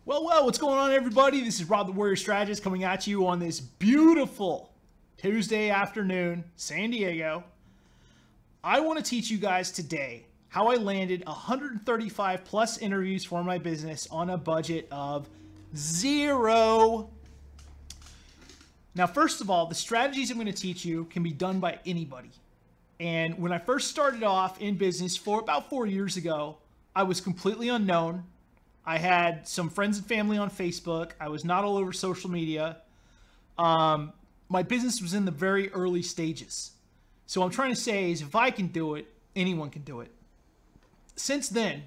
Well, what's going on, everybody? This is Rob the Warrior Strategist coming at you on this beautiful Tuesday afternoon, San Diego. I want to teach you guys today how I landed 135 plus interviews for my business on a budget of $0. Now, first of all, the strategies I'm going to teach you can be done by anybody. And when I first started off in business about 4 years ago, I was completely unknown. I had some friends and family on Facebook. I was not all over social media. My business was in the very early stages. So what I'm trying to say is if I can do it, anyone can do it. Since then,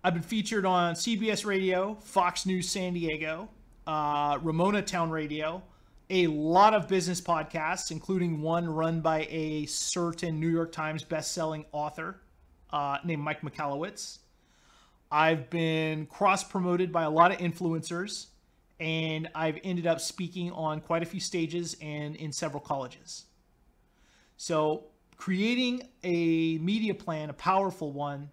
I've been featured on CBS Radio, Fox News San Diego, Ramona Town Radio, a lot of business podcasts, including one run by a certain New York Times best-selling author named Mike Michalowicz. I've been cross-promoted by a lot of influencers, and I've ended up speaking on quite a few stages and in several colleges. So creating a media plan, a powerful one,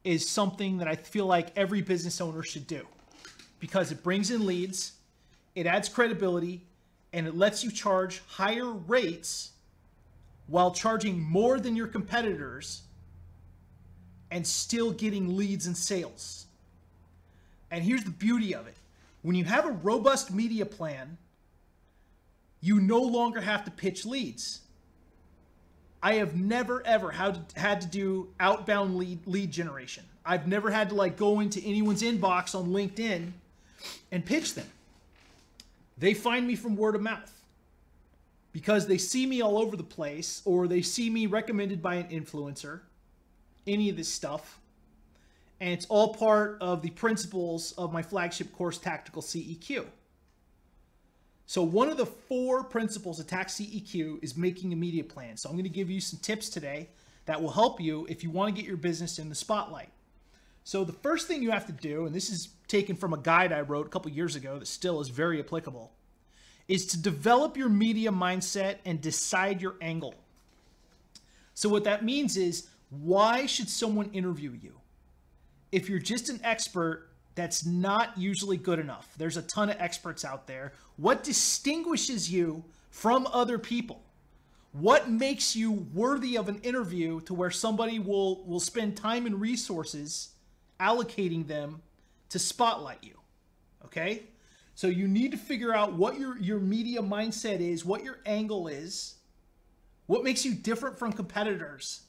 is something that I feel like every business owner should do because it brings in leads, it adds credibility, and it lets you charge higher rates while charging more than your competitors and still getting leads and sales. And here's the beauty of it. When you have a robust media plan, you no longer have to pitch leads. I have never ever had to do outbound lead generation. I've never had to go into anyone's inbox on LinkedIn and pitch them. They find me from word of mouth because they see me all over the place, or they see me recommended by an influencer, any of this stuff. And it's all part of the principles of my flagship course, Tactical CEQ. So one of the 4 principles of TAC CEQ is making a media plan. So I'm going to give you some tips today that will help you if you want to get your business in the spotlight. So the first thing you have to do, and this is taken from a guide I wrote a couple years ago that still is very applicable, is to develop your media mindset and decide your angle. So what that means is, why should someone interview you? If you're just an expert, that's not usually good enough. There's a ton of experts out there. What distinguishes you from other people? What makes you worthy of an interview to where somebody will spend time and resources allocating them to spotlight you? Okay? So you need to figure out what your media mindset is, what your angle is, what makes you different from competitors,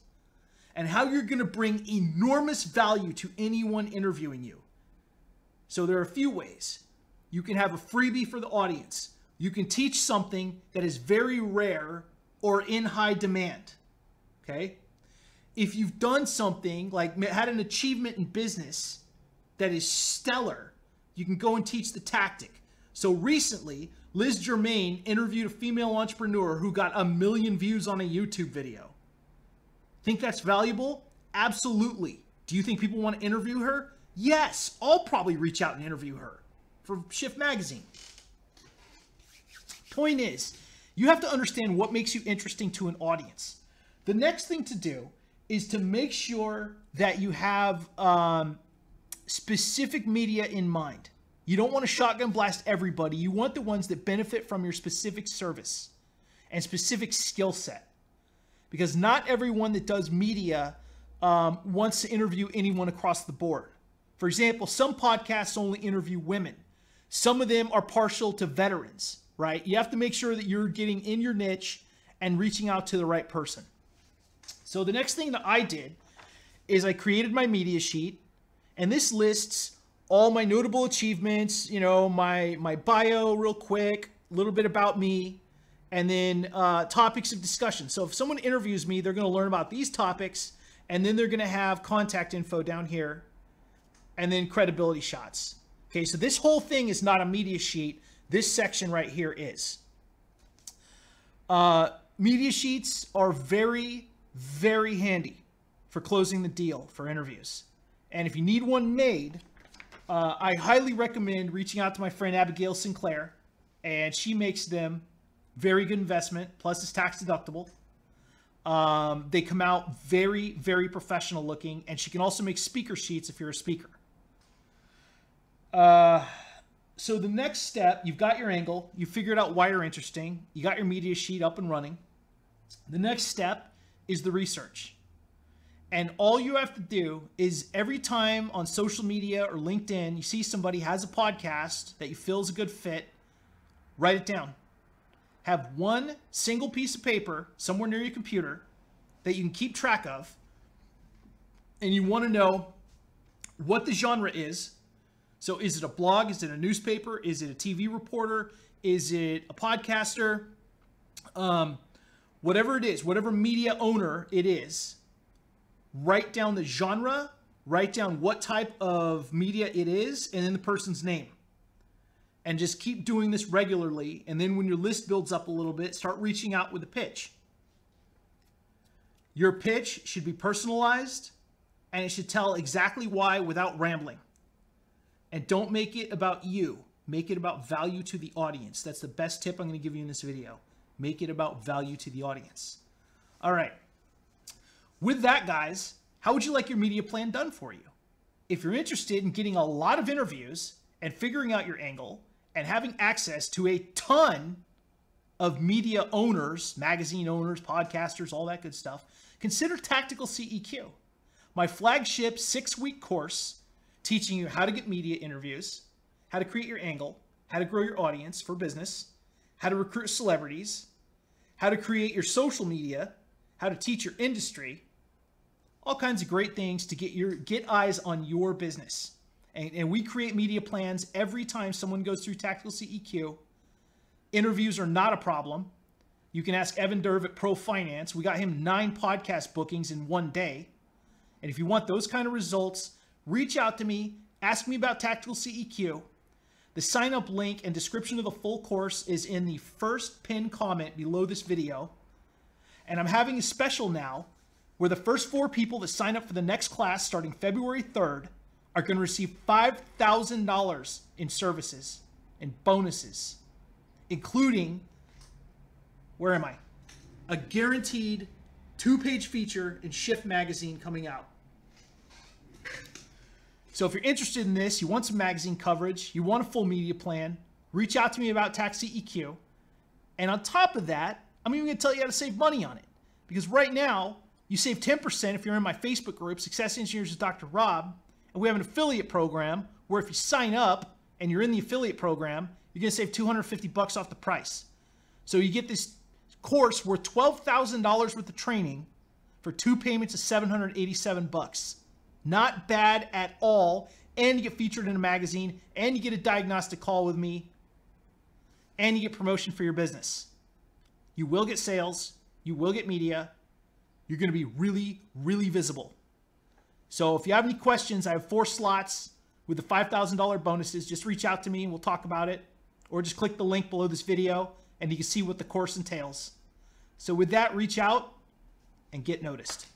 and how you're going to bring enormous value to anyone interviewing you. So there are a few ways. You can have a freebie for the audience. You can teach something that is very rare or in high demand. Okay? If you've done something like had an achievement in business that is stellar, you can go and teach the tactic. So recently, Liz Germain interviewed a female entrepreneur who got 1 million views on a YouTube video. Think that's valuable? Absolutely. Do you think people want to interview her? Yes. I'll probably reach out and interview her for Shift Magazine. Point is, you have to understand what makes you interesting to an audience. The next thing to do is to make sure that you have specific media in mind. You don't want to shotgun blast everybody. You want the ones that benefit from your specific service and specific skill set. Because not everyone that does media wants to interview anyone across the board. For example, some podcasts only interview women. Some of them are partial to veterans, right? You have to make sure that you're getting in your niche and reaching out to the right person. So the next thing that I did is I created my media sheet, and this lists all my notable achievements, my bio real quick, a little bit about me, and then topics of discussion. So if someone interviews me, they're going to learn about these topics, and then they're going to have contact info down here, and then credibility shots. Okay, so this whole thing is not a media sheet. This section right here is. Media sheets are very, very handy for closing the deal for interviews. And if you need one made, I highly recommend reaching out to my friend Abigail Sinclair, and she makes them. Very good investment, plus it's tax deductible. They come out very, very professional looking, and she can also make speaker sheets if you're a speaker. So the next step, you've got your angle, you figured out why you're interesting, you got your media sheet up and running. The next step is the research. And all you have to do is every time on social media or LinkedIn, you see somebody has a podcast that you feel is a good fit, write it down. Have one single piece of paper somewhere near your computer that you can keep track of. And you want to know what the genre is. So is it a blog? Is it a newspaper? Is it a TV reporter? Is it a podcaster? Whatever it is, whatever media owner it is, write down the genre, write down what type of media it is, and then the person's name. And just keep doing this regularly. And then when your list builds up a little bit, start reaching out with a pitch. Your pitch should be personalized, and it should tell exactly why without rambling. And don't make it about you. Make it about value to the audience. That's the best tip I'm going to give you in this video. Make it about value to the audience. All right. With that, guys, how would you like your media plan done for you? If you're interested in getting a lot of interviews and figuring out your angle and having access to a ton of media owners, magazine owners, podcasters, all that good stuff, consider Tactical CEQ, my flagship 6-week course teaching you how to get media interviews, how to create your angle, how to grow your audience for business, how to recruit celebrities, how to create your social media, how to teach your industry, all kinds of great things to get eyes on your business. And we create media plans every time someone goes through Tactical CEQ. Interviews are not a problem. You can ask Evan Derv at Pro Finance. We got him 9 podcast bookings in one day. And if you want those kind of results, reach out to me, ask me about Tactical CEQ. The sign up link and description of the full course is in the first pinned comment below this video. And I'm having a special now where the first 4 people that sign up for the next class starting February 3rd are going to receive $5,000 in services and bonuses, including, where am I? A guaranteed 2-page feature in Shift magazine coming out. So if you're interested in this, you want some magazine coverage, you want a full media plan, reach out to me about Tax CEQ. And on top of that, I'm even going to tell you how to save money on it. Because right now, you save 10% if you're in my Facebook group, Success Engineers with Dr. Rob. And we have an affiliate program where if you sign up and you're in the affiliate program, you're going to save $250 off the price. So you get this course worth $12,000 worth of training for 2 payments of $787. Not bad at all. And you get featured in a magazine, and you get a diagnostic call with me, and you get promotion for your business. You will get sales. You will get media. You're going to be really, really visible. So if you have any questions, I have 4 slots with the $5,000 bonuses. Just reach out to me and we'll talk about it. Or just click the link below this video and you can see what the course entails. So with that, reach out and get noticed.